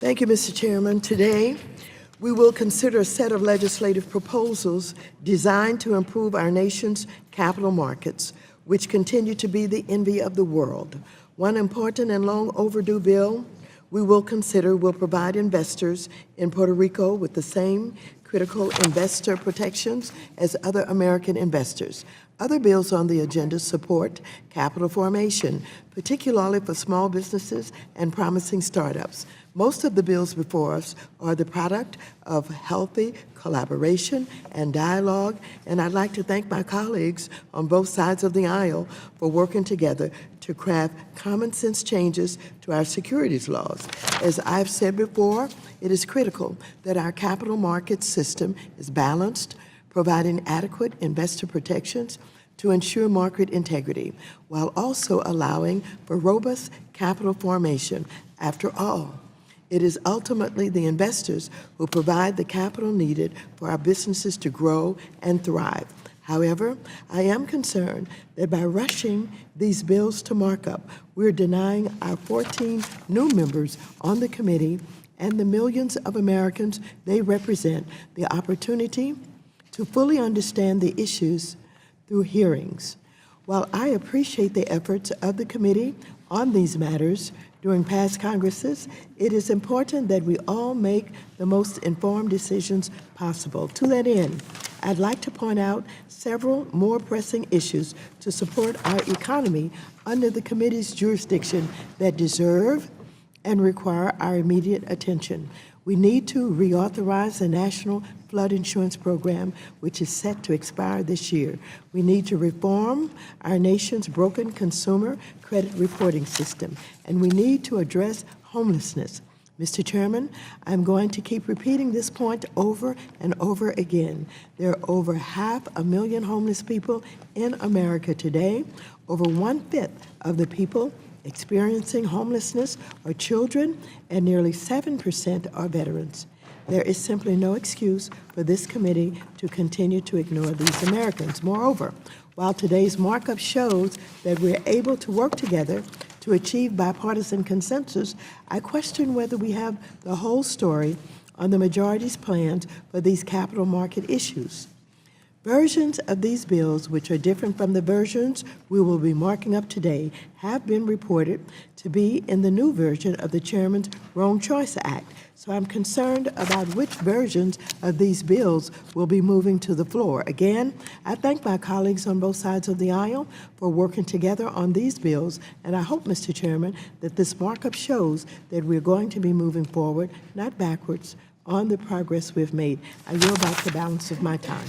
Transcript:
Thank you, Mr. Chairman. Today, we will consider a set of legislative proposals designed to improve our nation's capital markets, which continue to be the envy of the world. One important and long overdue bill we will consider will provide investors in Puerto Rico with the same critical investor protections as other American investors. Other bills on the agenda support capital formation, particularly for small businesses and promising startups. Most of the bills before us are the product of healthy collaboration and dialogue, and I'd like to thank my colleagues on both sides of the aisle for working together to craft common sense changes to our securities laws. As I've said before, it is critical that our capital market system is balanced, providing adequate investor protections to ensure market integrity, while also allowing for robust capital formation. After all, it is ultimately the investors who provide the capital needed for our businesses to grow and thrive. However, I am concerned that by rushing these bills to markup, we're denying our 14 new members on the committee and the millions of Americans they represent the opportunity to fully understand the issues through hearings. While I appreciate the efforts of the committee on these matters during past Congresses, it is important that we all make the most informed decisions possible. To that end, I'd like to point out several more pressing issues to support our economy under the committee's jurisdiction that deserve and require our immediate attention. We need to reauthorize the National Flood Insurance Program, which is set to expire this year. We need to reform our nation's broken consumer credit reporting system, and we need to address homelessness. Mr. Chairman, I'm going to keep repeating this point over and over again. There are over 500,000 homeless people in America today. Over 1/5 of the people experiencing homelessness are children, and nearly 7% are veterans. There is simply no excuse for this committee to continue to ignore these Americans. Moreover, while today's markup shows that we're able to work together to achieve bipartisan consensus, I question whether we have the whole story on the majority's plans for these capital market issues. Versions of these bills, which are different from the versions we will be marking up today, have been reported to be in the new version of the Chairman's Wrong Choice Act. So I'm concerned about which versions of these bills will be moving to the floor. Again, I thank my colleagues on both sides of the aisle for working together on these bills, and I hope, Mr. Chairman, that this markup shows that we're going to be moving forward, not backwards, on the progress we've made. I yield back the balance of my time.